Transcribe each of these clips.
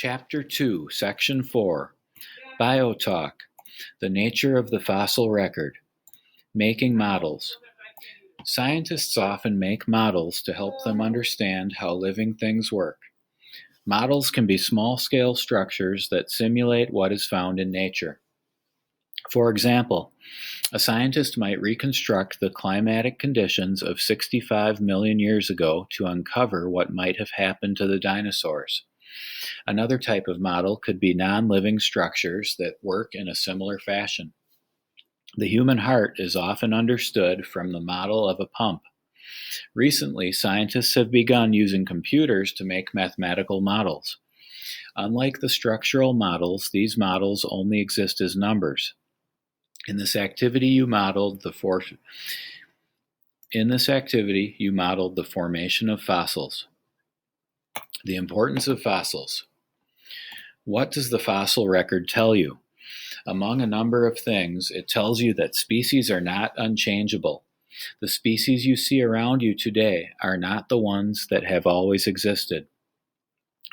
Chapter 2, Section 4, Biotalk, the nature of the fossil record, making models. Scientists often make models to help them understand how living things work. Models can be small-scale structures that simulate what is found in nature. For example, a scientist might reconstruct the climatic conditions of 65 million years ago to uncover what might have happened to the dinosaurs. Another type of model could be non-living structures that work in a similar fashion. The human heart is often understood from the model of a pump. Recently, scientists have begun using computers to make mathematical models. Unlike the structural models, these models only exist as numbers. In this activity, you modeled the formation of fossils. The importance of fossils. What does the fossil record tell you? Among a number of things, it tells you that species are not unchangeable. The species you see around you today are not the ones that have always existed.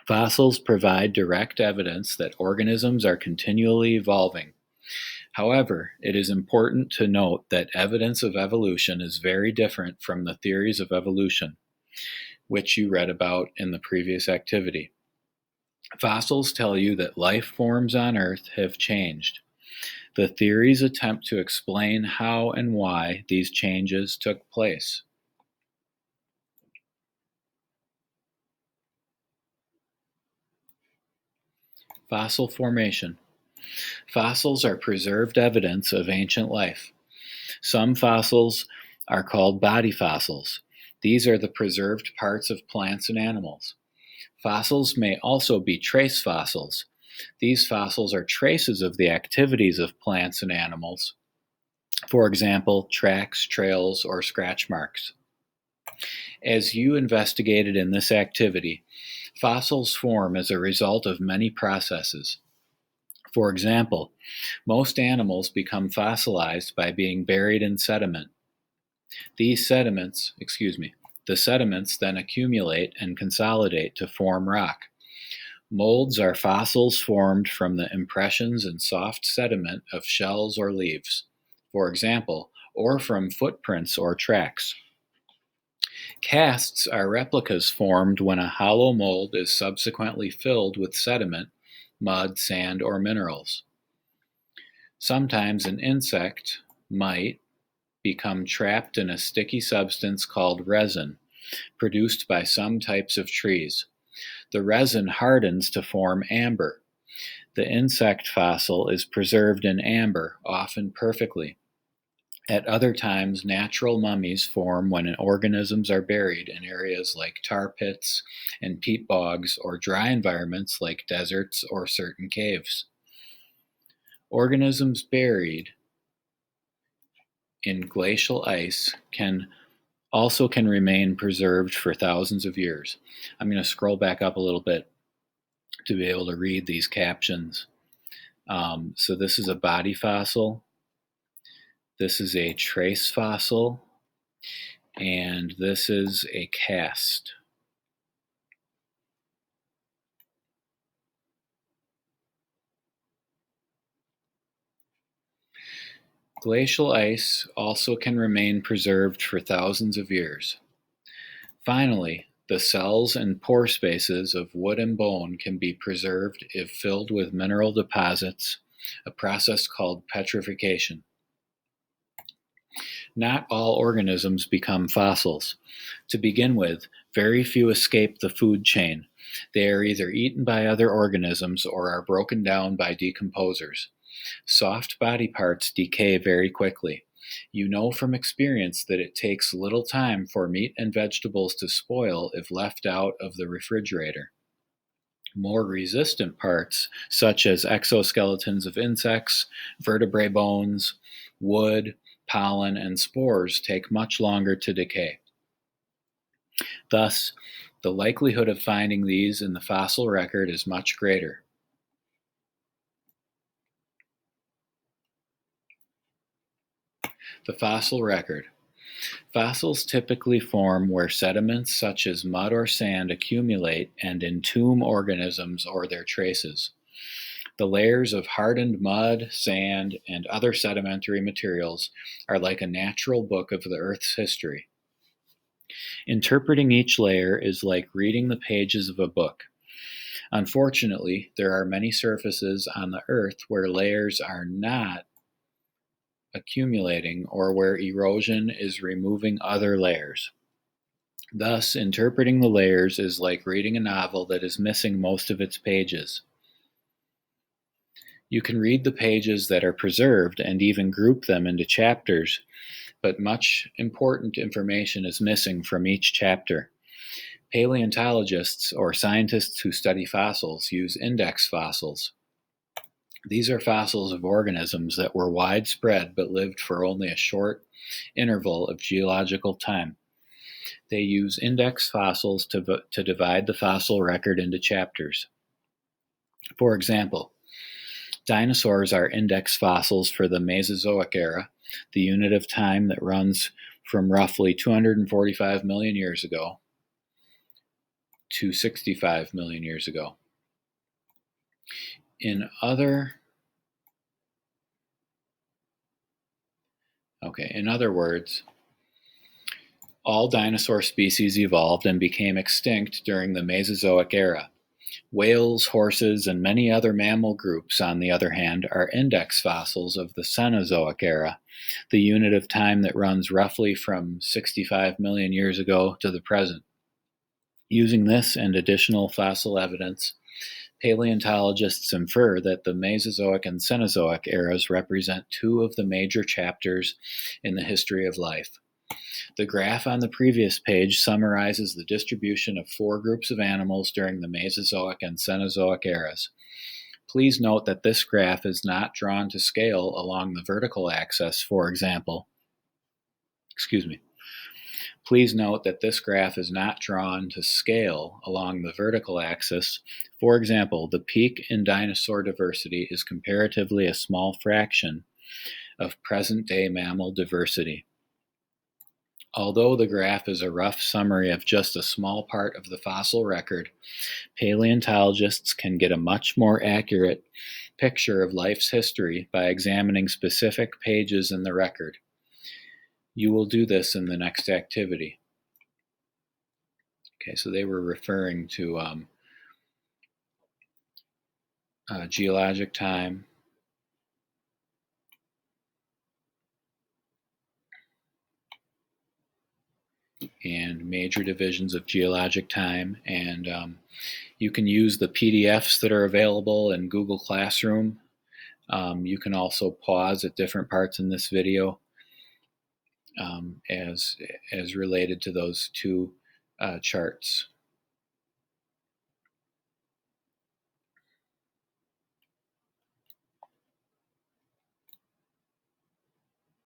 Fossils provide direct evidence that organisms are continually evolving. However, it is important to note that evidence of evolution is very different from the theories of evolution, which you read about in the previous activity. Fossils tell you that life forms on Earth have changed. The theories attempt to explain how and why these changes took place. Fossil formation. Fossils are preserved evidence of ancient life. Some fossils are called body fossils. These are the preserved parts of plants and animals. Fossils may also be trace fossils. These fossils are traces of the activities of plants and animals. For example, tracks, trails, or scratch marks. As you investigated in this activity, fossils form as a result of many processes. For example, most animals become fossilized by being buried in sediment. The sediments then accumulate and consolidate to form rock. Molds are fossils formed from the impressions in soft sediment of shells or leaves, for example, or from footprints or tracks. Casts are replicas formed when a hollow mold is subsequently filled with sediment, mud, sand, or minerals. Sometimes an insect might become trapped in a sticky substance called resin, produced by some types of trees. The resin hardens to form amber. The insect fossil is preserved in amber, often perfectly. At other times, natural mummies form when organisms are buried in areas like tar pits and peat bogs or dry environments like deserts or certain caves. Organisms buried in glacial ice can remain preserved for thousands of years. I'm going to scroll back up a little bit to be able to read these captions. So this is a body fossil. This is a trace fossil. And this is a cast. Glacial ice also can remain preserved for thousands of years. Finally, the cells and pore spaces of wood and bone can be preserved if filled with mineral deposits, a process called petrification. Not all organisms become fossils. To begin with, very few escape the food chain. They are either eaten by other organisms or are broken down by decomposers. Soft body parts decay very quickly. You know from experience that it takes little time for meat and vegetables to spoil if left out of the refrigerator. More resistant parts, such as exoskeletons of insects, vertebrae bones, wood, pollen, and spores, take much longer to decay. Thus, the likelihood of finding these in the fossil record is much greater. The fossil record. Fossils typically form where sediments such as mud or sand accumulate and entomb organisms or their traces. The layers of hardened mud, sand, and other sedimentary materials are like a natural book of the Earth's history. Interpreting each layer is like reading the pages of a book. Unfortunately, there are many surfaces on the Earth where layers are not accumulating or where erosion is removing other layers. Thus, interpreting the layers is like reading a novel that is missing most of its pages. You can read the pages that are preserved and even group them into chapters, but much important information is missing from each chapter. Paleontologists, or scientists who study fossils, use index fossils. These are fossils of organisms that were widespread but lived for only a short interval of geological time. They use index fossils to divide the fossil record into chapters. For example, dinosaurs are index fossils for the Mesozoic era, the unit of time that runs from roughly 245 million years ago to 65 million years ago. In other words, all dinosaur species evolved and became extinct during the Mesozoic era. Whales, horses, and many other mammal groups, on the other hand, are index fossils of the Cenozoic era, the unit of time that runs roughly from 65 million years ago to the present. Using this and additional fossil evidence, paleontologists infer that the Mesozoic and Cenozoic eras represent two of the major chapters in the history of life. The graph on the previous page summarizes the distribution of four groups of animals during the Mesozoic and Cenozoic eras. Please note that this graph is not drawn to scale along the vertical axis, for example. Please note that this graph is not drawn to scale along the vertical axis. For example, the peak in dinosaur diversity is comparatively a small fraction of present-day mammal diversity. Although the graph is a rough summary of just a small part of the fossil record, paleontologists can get a much more accurate picture of life's history by examining specific pages in the record. You will do this in the next activity. Okay, so they were referring to geologic time, and major divisions of geologic time, and you can use the PDFs that are available in Google Classroom. You can also pause at different parts in this video as related to those two charts.